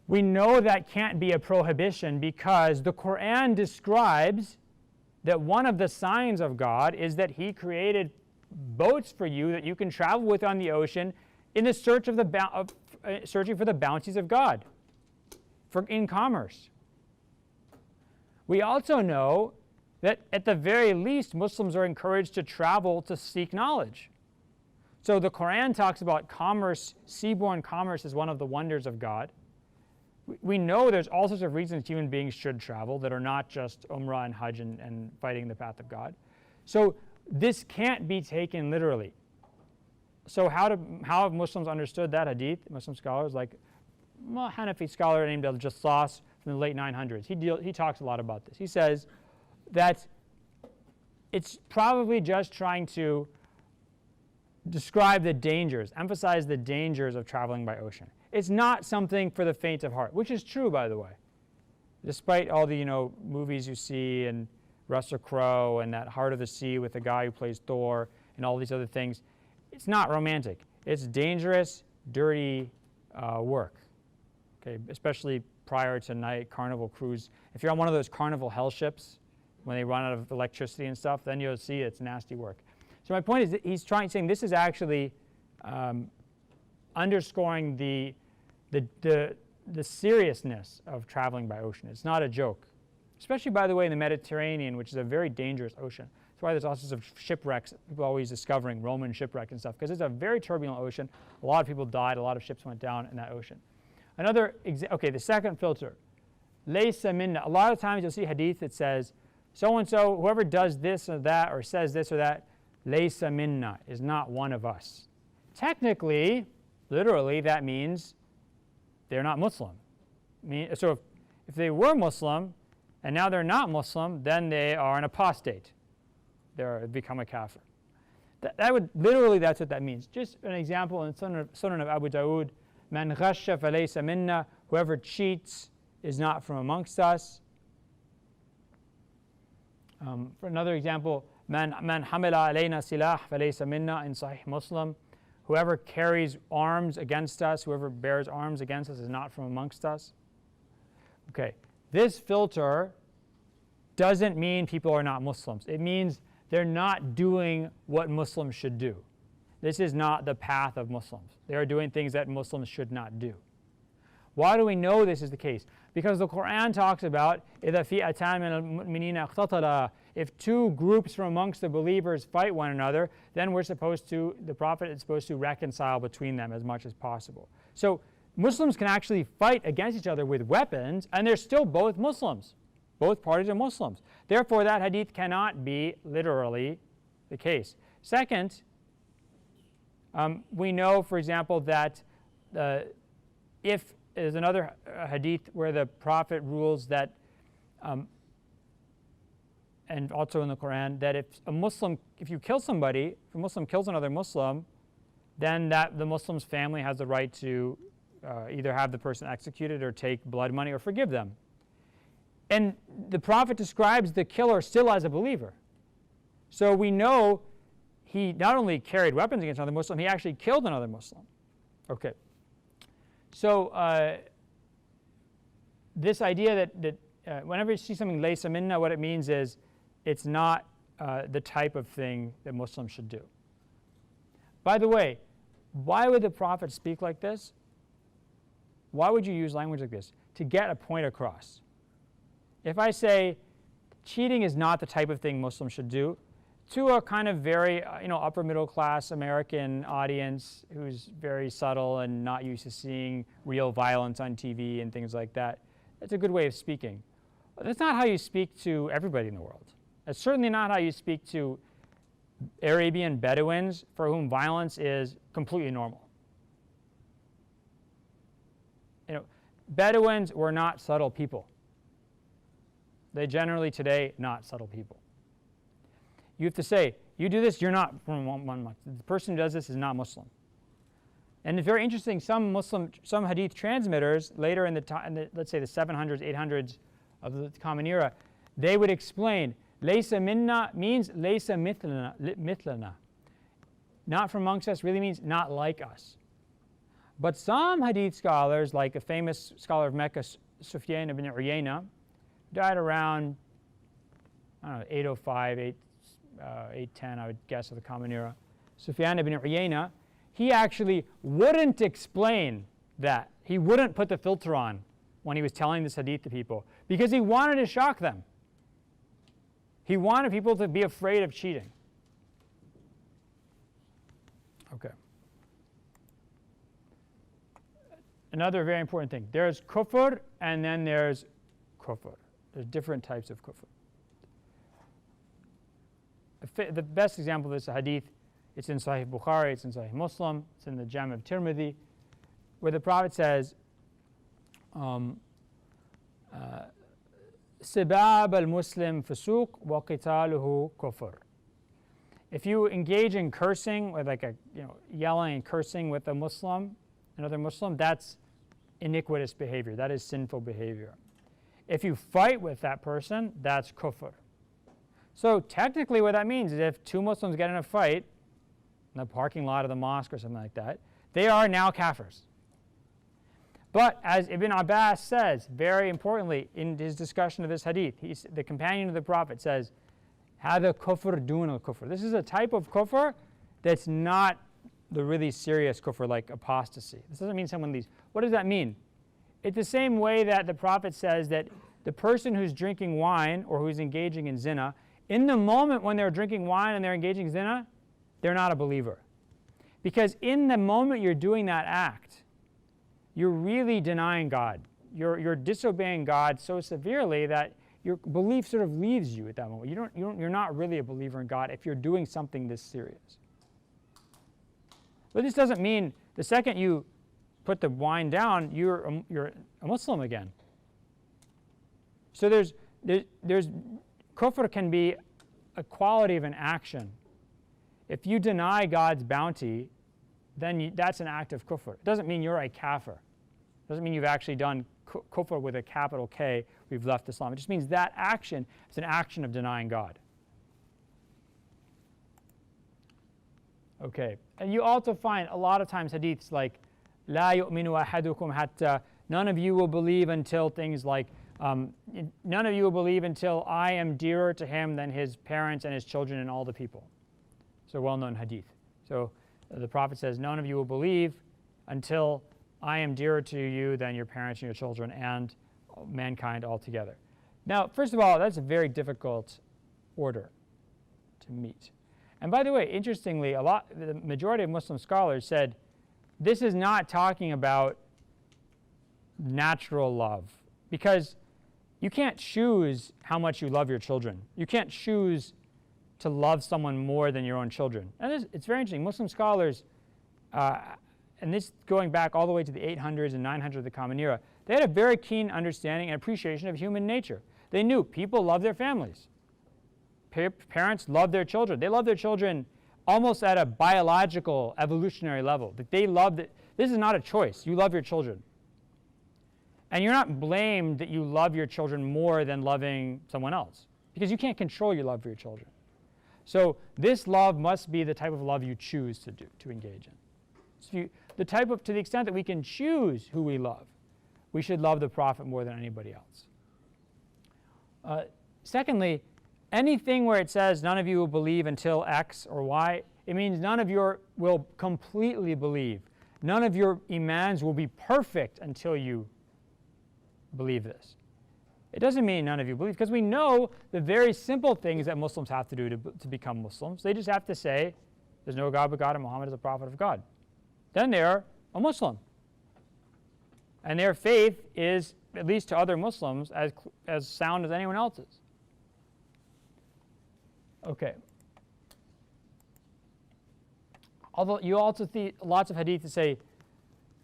S1: We know that can't be a prohibition because the Quran describes that one of the signs of God is that He created boats for you that you can travel with on the ocean in the search of searching for the bounties of God in commerce. We also know that at the very least Muslims are encouraged to travel to seek knowledge. So the Quran talks about commerce, seaborne commerce is one of the wonders of God. We know there's all sorts of reasons human beings should travel that are not just Umrah and Hajj and fighting the path of God. So this can't be taken literally. So how have Muslims understood that hadith? Muslim scholars like a Hanafi scholar named Al-Jassas from the late 900s. He talks a lot about this. He says that it's probably just trying to describe the dangers, emphasize the dangers of traveling by ocean. It's not something for the faint of heart, which is true, by the way. Despite all the movies you see and Russell Crowe and that Heart of the Sea with the guy who plays Thor and all these other things, it's not romantic. It's dangerous, dirty work. Okay, especially prior to night carnival cruise. If you're on one of those carnival hell ships, when they run out of electricity and stuff, then you'll see it's nasty work. So my point is that he's saying this is actually underscoring the seriousness of traveling by ocean. It's not a joke, especially, by the way, in the Mediterranean, which is a very dangerous ocean. That's why there's all sorts of shipwrecks, people always discovering Roman shipwrecks and stuff, because it's a very turbulent ocean. A lot of people died, a lot of ships went down in that ocean. The second filter, laysa minna. A lot of times you'll see hadith that says, so-and-so, whoever does this or that or says this or that, laysa minna, is not one of us. Technically, literally, that means they're not Muslim. So if they were Muslim and now they're not Muslim, then they are an apostate. They've become a kafir. That's what that means. Just an example in Sunan of Abu Dawood, man ghasha falaysa minna, whoever cheats is not from amongst us. For another example, man hamila alayna silah falaysa minna in Sahih Muslim. Whoever carries arms against us, whoever bears arms against us is not from amongst us. Okay, this filter doesn't mean people are not Muslims. It means they're not doing what Muslims should do. This is not the path of Muslims. They are doing things that Muslims should not do. Why do we know this is the case? Because the Quran talks about إِذَا فِئَتَانْ مِنَ الْمُؤْمِنِينَ اقْتَتَلَا. If two groups from amongst the believers fight one another, then the Prophet is supposed to reconcile between them as much as possible. So Muslims can actually fight against each other with weapons, and they're still both Muslims. Both parties are Muslims. Therefore, that hadith cannot be literally the case. Second, we know, for example, that if there's another hadith where the Prophet rules that, and also in the Quran, that if you kill somebody, if a Muslim kills another Muslim, then the Muslim's family has the right to either have the person executed or take blood money or forgive them. And the Prophet describes the killer still as a believer. So we know he not only carried weapons against another Muslim, he actually killed another Muslim. Okay. So this idea that whenever you see something laysa minna, what it means is it's not the type of thing that Muslims should do. By the way, why would the Prophet speak like this? Why would you use language like this? To get a point across. If I say cheating is not the type of thing Muslims should do, to a kind of very upper middle class American audience who's very subtle and not used to seeing real violence on TV and things like that, that's a good way of speaking. But that's not how you speak to everybody in the world. That's certainly not how you speak to Arabian Bedouins for whom violence is completely normal. Bedouins were not subtle people. They generally today not subtle people. You have to say, you do this, you're not from one. The person who does this is not Muslim. And it's very interesting, some Hadith transmitters later in the let's say the 700s, 800s of the Common Era, they would explain, Laysa minna means Laysa mithlana. Not from amongst us really means not like us. But some Hadith scholars, like a famous scholar of Mecca, Sufyan ibn Uyayna, died around, 805, 810, I would guess, of the Common Era. Sufyan ibn Uyayna, he actually wouldn't explain that. He wouldn't put the filter on when he was telling this hadith to people because he wanted to shock them. He wanted people to be afraid of cheating. Okay. Another very important thing. There's kufr and then there's kufr. There's different types of kufr. The best example of this is a hadith. It's in Sahih Bukhari, it's in Sahih Muslim, it's in the Jam' of Tirmidhi, where the Prophet says, Sibab al-Muslim fusuq wa qitaluhu kufr. If you engage in cursing, with yelling and cursing with a Muslim, another Muslim, that's iniquitous behavior. That is sinful behavior. If you fight with that person, that's kufr. So technically what that means is if two Muslims get in a fight in the parking lot of the mosque or something like that, they are now kafirs. But as Ibn Abbas says, very importantly, in his discussion of this hadith, the companion of the Prophet says, هَذَا كُفْرٌ دُونَ الْكُفْرِ. This is a type of kufr that's not the really serious kufr like apostasy. This doesn't mean someone leaves. What does that mean? It's the same way that the Prophet says that the person who's drinking wine or who's engaging in zina, in the moment when they're drinking wine and they're engaging in zina, they're not a believer. Because in the moment you're doing that act, you're really denying God. You're disobeying God so severely that your belief sort of leaves you at that moment. You're not really a believer in God if you're doing something this serious. But this doesn't mean the second you put the wine down, you're a Muslim again. So there's kufr can be a quality of an action. If you deny God's bounty, then that's an act of kufr. It doesn't mean you're a kafir. It doesn't mean you've actually done kufr with a capital K, we've left Islam. It just means that action is an action of denying God. Okay, and you also find a lot of times hadiths like, لا يؤمن أحدكم حتى, none of you will believe until things like, none of you will believe until I am dearer to him than his parents and his children and all the people. It's a well-known hadith. So the Prophet says, none of you will believe until I am dearer to you than your parents and your children and mankind altogether. Now, first of all, that's a very difficult order to meet. And by the way, interestingly, the majority of Muslim scholars said this is not talking about natural love, because you can't choose how much you love your children. You can't choose to love someone more than your own children. And it's very interesting. Muslim scholars, and this going back all the way to the 800s and 900s of the Common Era, they had a very keen understanding and appreciation of human nature. They knew people love their families. Parents love their children. They love their children almost at a biological, evolutionary level. That they love it. This is not a choice. You love your children. And you're not blamed that you love your children more than loving someone else, because you can't control your love for your children. So this love must be the type of love you choose to engage in. So to the extent that we can choose who we love, we should love the Prophet more than anybody else. Secondly, anything where it says none of you will believe until X or Y, it means none of you will completely believe. None of your imans will be perfect until you believe this. It doesn't mean none of you believe, because we know the very simple things that Muslims have to do to become Muslims. They just have to say, there's no God but God and Muhammad is a prophet of God. Then they're a Muslim. And their faith is, at least to other Muslims, as sound as anyone else's. Okay. Although you also see lots of hadith that say,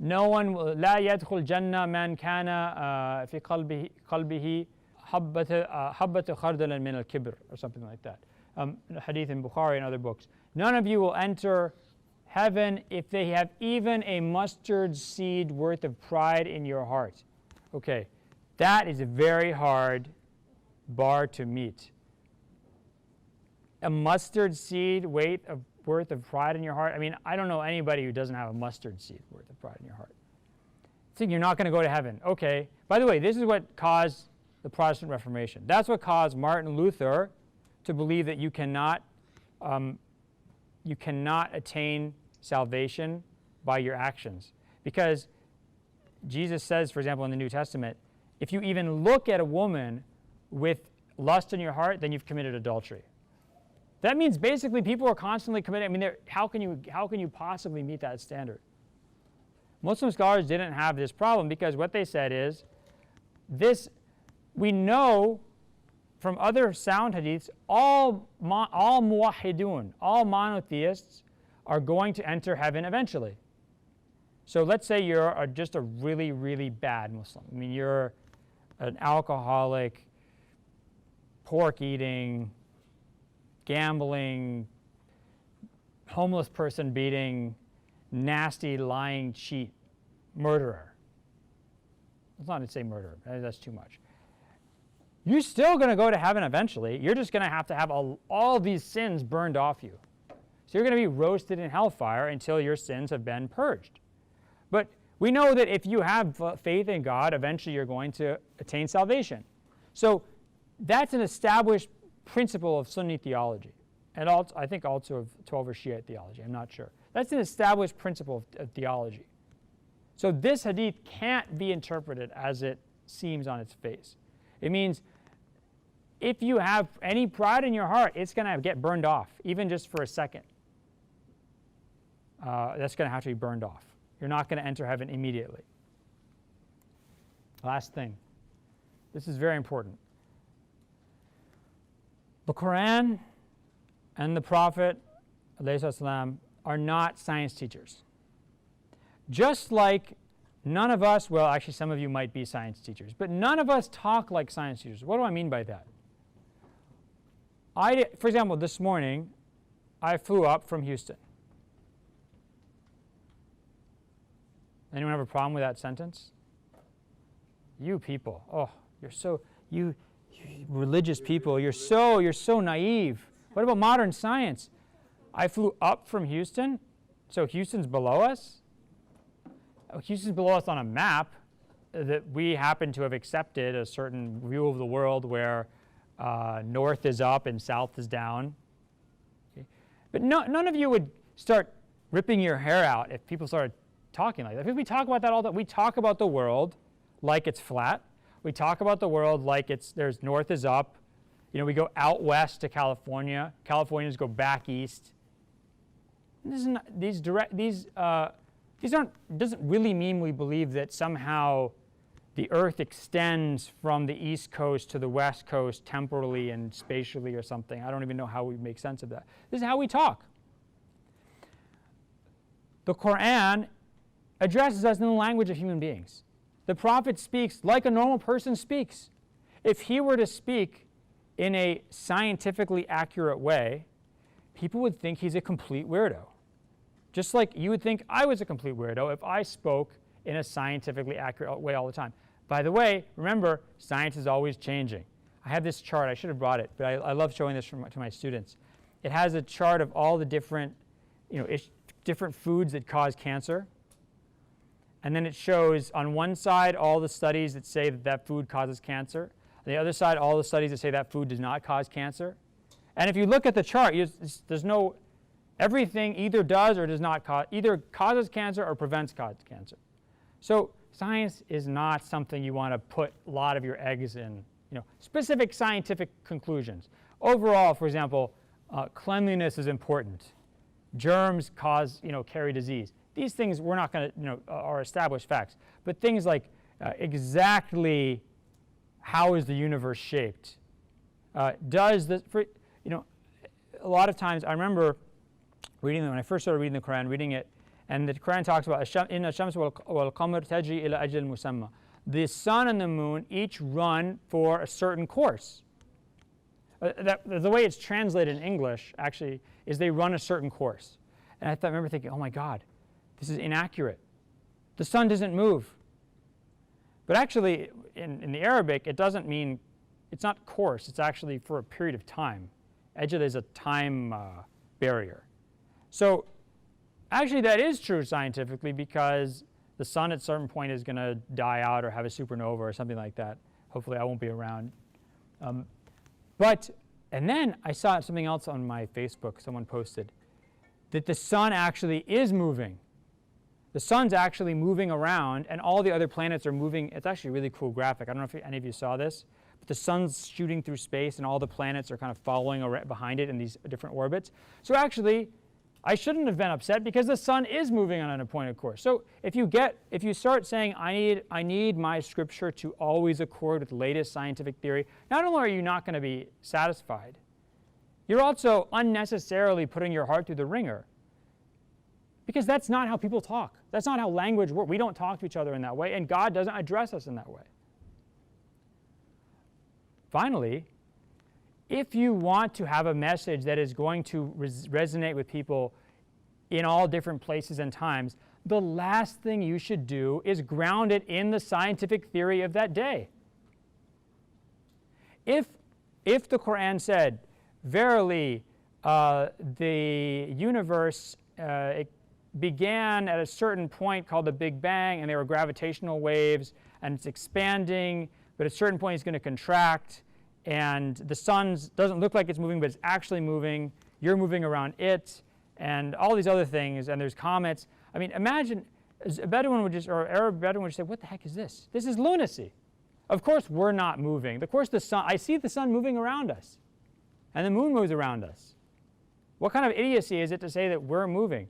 S1: no one will, لا يدخل جنة من كان في قلبه حبة خردل من الكبر, or something like that. Hadith in Bukhari and other books. None of you will enter heaven if they have even a mustard seed worth of pride in your heart. Okay, that is a very hard bar to meet. A mustard seed worth of pride in your heart. I mean, I don't know anybody who doesn't have a mustard seed worth of pride in your heart. Think you're not going to go to heaven. Okay. By the way, this is what caused the Protestant Reformation. That's what caused Martin Luther to believe that you cannot attain salvation by your actions. Because Jesus says, for example, in the New Testament, if you even look at a woman with lust in your heart, then you've committed adultery. That means basically people are constantly committing. I mean, how can you possibly meet that standard? Muslim scholars didn't have this problem because what they said is, we know from other sound hadiths, all muwahhidun, all monotheists are going to enter heaven eventually. So let's say you're just a really, really bad Muslim. I mean, you're an alcoholic, pork-eating, gambling, homeless person beating, nasty, lying, cheat, murderer. It's not to say murderer. That's too much. You're still going to go to heaven eventually. You're just going to have all these sins burned off you. So you're going to be roasted in hellfire until your sins have been purged. But we know that if you have faith in God, eventually you're going to attain salvation. So that's an established principle of Sunni theology, and also, I think also of 12 or Shiite theology. I'm not sure. That's an established principle of theology. So this hadith can't be interpreted as it seems on its face. It means if you have any pride in your heart, it's going to get burned off, even just for a second. That's going to have to be burned off. You're not going to enter heaven immediately. Last thing. This is very important. The Quran and the Prophet ﷺ are not science teachers. Just like none of us, well, actually some of you might be science teachers, but none of us talk like science teachers. What do I mean by that? For example, this morning, I flew up from Houston. Anyone have a problem with that sentence? You people, oh, you religious people, you're so naive. What about modern science? I flew up from Houston, so Houston's below us. Houston's below us on a map that we happen to have accepted a certain view of the world where north is up and south is down. Okay? But none of you would start ripping your hair out if people started talking like that. Because we talk about that all the time. We talk about the world like it's flat. We talk about the world like there's north is up. You know, we go out west to California. Californians go back east. Doesn't really mean we believe that somehow the earth extends from the east coast to the west coast temporally and spatially or something. I don't even know how we make sense of that. This is how we talk. The Quran addresses us in the language of human beings. The Prophet speaks like a normal person speaks. If he were to speak in a scientifically accurate way, people would think he's a complete weirdo. Just like you would think I was a complete weirdo if I spoke in a scientifically accurate way all the time. By the way, remember, science is always changing. I have this chart. I should have brought it, but I love showing this to my students. It has a chart of all the different, different foods that cause cancer. And then it shows on one side all the studies that say that food causes cancer. On the other side, all the studies that say that food does not cause cancer. And if you look at the chart, there's no, everything either does or does not cause, either causes cancer or prevents cancer. So science is not something you want to put a lot of your eggs in, specific scientific conclusions. Overall, for example, cleanliness is important. Germs carry disease. These things we're not going to, are established facts. But things like exactly how is the universe shaped? Does this, a lot of times I remember reading when I first started reading the Quran, reading it, and the Quran talks about inna ash-shams wal qamar tajri ila ajal musamma. The sun and the moon each run for a certain course. The way it's translated in English, actually, is they run a certain course. And I remember thinking, oh my God, this is inaccurate. The sun doesn't move. But actually, in the Arabic, it doesn't mean, it's not course, it's actually for a period of time. Ajal is a time barrier. So actually that is true scientifically, because the sun at a certain point is going to die out or have a supernova or something like that. Hopefully I won't be around. And then I saw something else on my Facebook, someone posted, that the sun actually is moving. The sun's actually moving around, and all the other planets are moving. It's actually a really cool graphic. I don't know if any of you saw this, but the sun's shooting through space, and all the planets are kind of following behind it in these different orbits. So actually, I shouldn't have been upset, because the sun is moving on an appointed course. So if you start saying, I need my scripture to always accord with the latest scientific theory, not only are you not going to be satisfied, you're also unnecessarily putting your heart through the ringer. Because that's not how people talk. That's not how language works. We don't talk to each other in that way, and God doesn't address us in that way. Finally, if you want to have a message that is going to resonate with people in all different places and times, the last thing you should do is ground it in the scientific theory of that day. If the Quran said, verily, the universe it began at a certain point called the Big Bang, and there were gravitational waves, and it's expanding, but at a certain point it's going to contract, and the sun doesn't look like it's moving, but it's actually moving. You're moving around it, and all these other things, and there's comets. I mean, imagine a Bedouin would just, or Arab Bedouin would say, what the heck is this? This is lunacy. Of course we're not moving. Of course the sun, I see the sun moving around us, and the moon moves around us. What kind of idiocy is it to say that we're moving?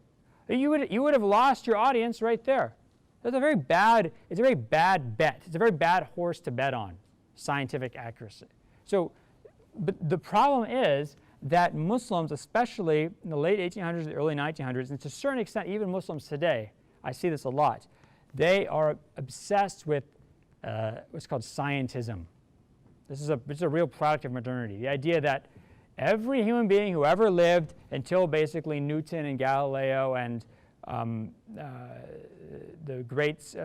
S1: You would have lost your audience right there. It's a very bad bet. It's a very bad horse to bet on, scientific accuracy. So, but the problem is that Muslims, especially in the late 1800s, the early 1900s, and to a certain extent even Muslims today, I see this a lot, they are obsessed with what's called scientism. This is a real product of modernity. The idea that every human being who ever lived until basically Newton and Galileo and the greats,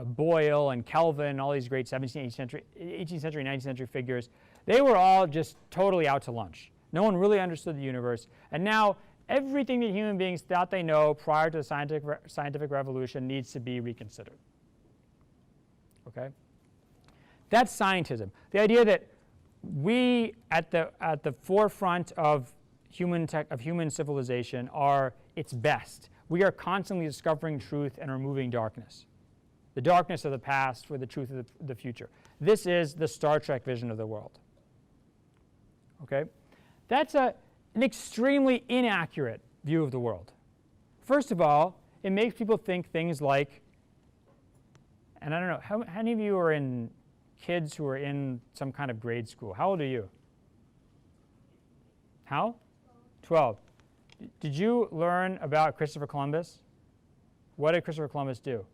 S1: Boyle and Kelvin, all these great 17th, 18th century, 19th century figures, they were all just totally out to lunch. No one really understood the universe. And now everything that human beings thought they know prior to the scientific revolution needs to be reconsidered. Okay? That's scientism. The idea that we, at the forefront of human civilization, are its best. We are constantly discovering truth and removing darkness. The darkness of the past for the truth of the future. This is the Star Trek vision of the world. Okay? That's an extremely inaccurate view of the world. First of all, it makes people think things like, and I don't know, how many of you are in kids who are in some kind of grade school? How old are you? How? 12. Did you learn about Christopher Columbus? What did Christopher Columbus do?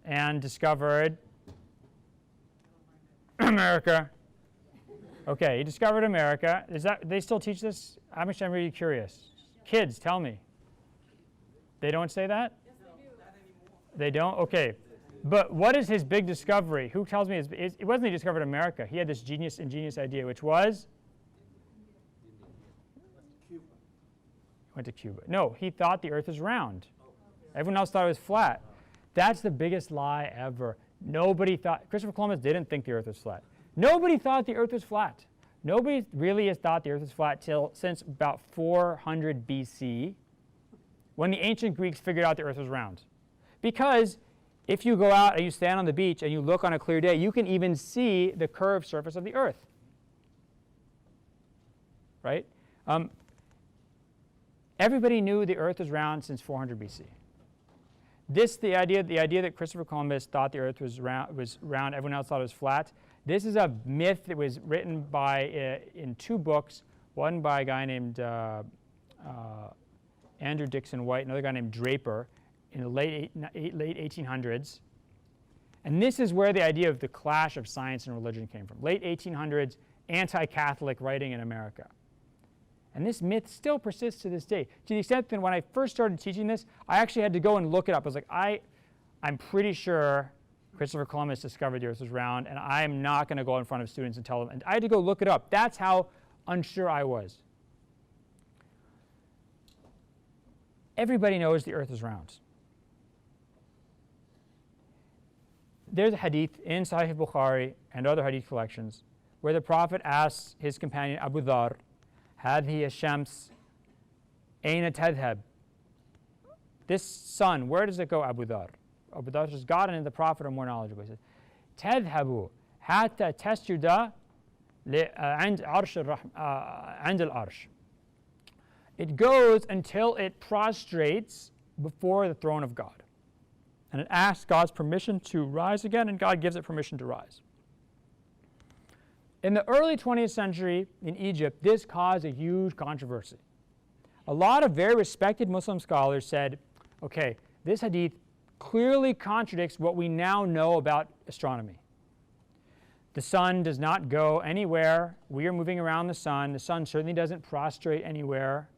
S1: And discovered America. Okay, he discovered America. They still teach this? I'm really curious. Kids, tell me. They don't say that? Yes, they do. They don't? Okay. But what is his big discovery? Who tells me it wasn't he discovered America. He had this ingenious idea, which was? Cuba. Went to Cuba. No, he thought the earth was round. Everyone else thought it was flat. That's the biggest lie ever. Nobody thought, Christopher Columbus didn't think the earth was flat. Nobody thought the earth was flat. Nobody really has thought the earth was flat since about 400 BC, when the ancient Greeks figured out the earth was round. Because if you go out and you stand on the beach and you look on a clear day, you can even see the curved surface of the earth. Right? Everybody knew the earth was round since 400 BC. The idea that Christopher Columbus thought the earth was round, everyone else thought it was flat. This is a myth that was written in 2 books, one by a guy named Andrew Dixon White, another guy named Draper, in the late 1800s. And this is where the idea of the clash of science and religion came from. Late 1800s, anti-Catholic writing in America. And this myth still persists to this day, to the extent that when I first started teaching this, I actually had to go and look it up. I was like, I'm pretty sure Christopher Columbus discovered the earth was round, and I'm not going to go in front of students and tell them. And I had to go look it up. That's how unsure I was. Everybody knows the earth is round. There's a hadith in Sahih Bukhari and other hadith collections where the Prophet asks his companion Abu Dhar, هذه الشمس أين تذهب? This sun, where does it go, Abu Dhar? Abu Dhar says, God and the Prophet are more knowledgeable. He says, تذهب حتى تسجد عند العرش. It goes until it prostrates before the throne of God. And it asks God's permission to rise again, and God gives it permission to rise. In the early 20th century in Egypt, this caused a huge controversy. A lot of very respected Muslim scholars said, okay, this hadith clearly contradicts what we now know about astronomy. The sun does not go anywhere. We are moving around the sun. The sun certainly doesn't prostrate anywhere.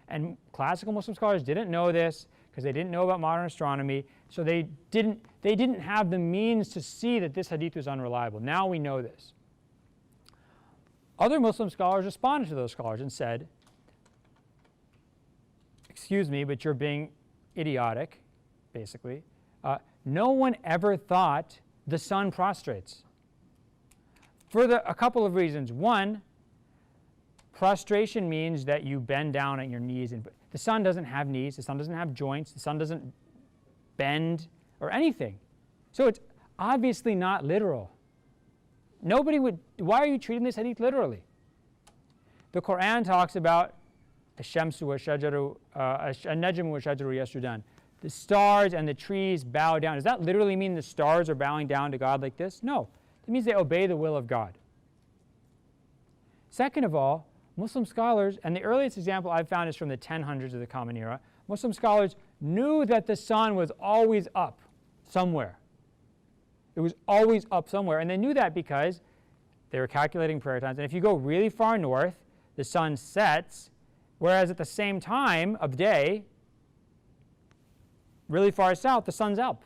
S1: And classical Muslim scholars didn't know this because they didn't know about modern astronomy, so they didn't have the means to see that this hadith was unreliable. Now we know this. Other Muslim scholars responded to those scholars and said, excuse me, but you're being idiotic, basically. No one ever thought the sun prostrates. For a couple of reasons. One, prostration means that you bend down at your knees. And the sun doesn't have knees. The sun doesn't have joints. The sun doesn't bend or anything. So it's obviously not literal. Nobody would, why are you treating this hadith literally? The Quran talks about الشمس والشجر النجم والشجر يسجدان. The stars and the trees bow down. Does that literally mean the stars are bowing down to God like this? No. It means they obey the will of God. Second of all, Muslim scholars, and the earliest example I've found is from the 1000s of the Common Era, Muslim scholars knew that the sun was always up somewhere. It was always up somewhere, and they knew that because they were calculating prayer times. And if you go really far north, the sun sets, whereas at the same time of day, really far south, the sun's up.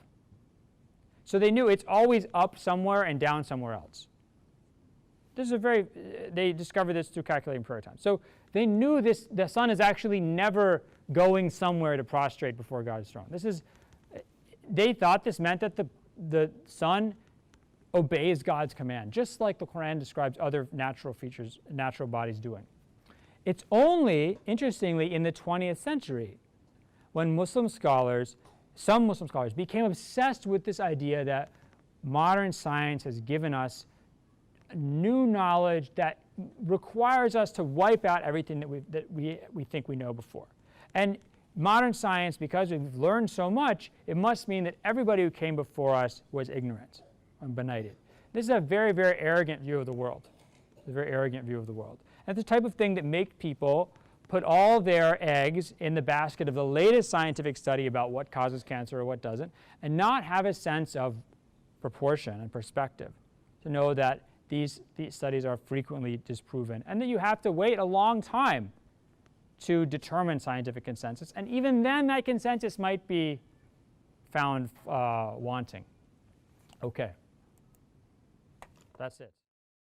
S1: So they knew it's always up somewhere and down somewhere else. This is they discovered this through calculating prayer time. So they knew the sun is actually never going somewhere to prostrate before God's throne. They thought this meant that the sun obeys God's command, just like the Quran describes other natural features, natural bodies doing. It's only, interestingly, in the 20th century when some Muslim scholars became obsessed with this idea that modern science has given us new knowledge that requires us to wipe out everything that we think we know before. And modern science, because we've learned so much, it must mean that everybody who came before us was ignorant and benighted. This is a very, very arrogant view of the world. It's a very arrogant view of the world. And it's the type of thing that makes people put all their eggs in the basket of the latest scientific study about what causes cancer or what doesn't, and not have a sense of proportion and perspective to know that these studies are frequently disproven, and that you have to wait a long time to determine scientific consensus. And even then, that consensus might be found wanting. Okay. That's it.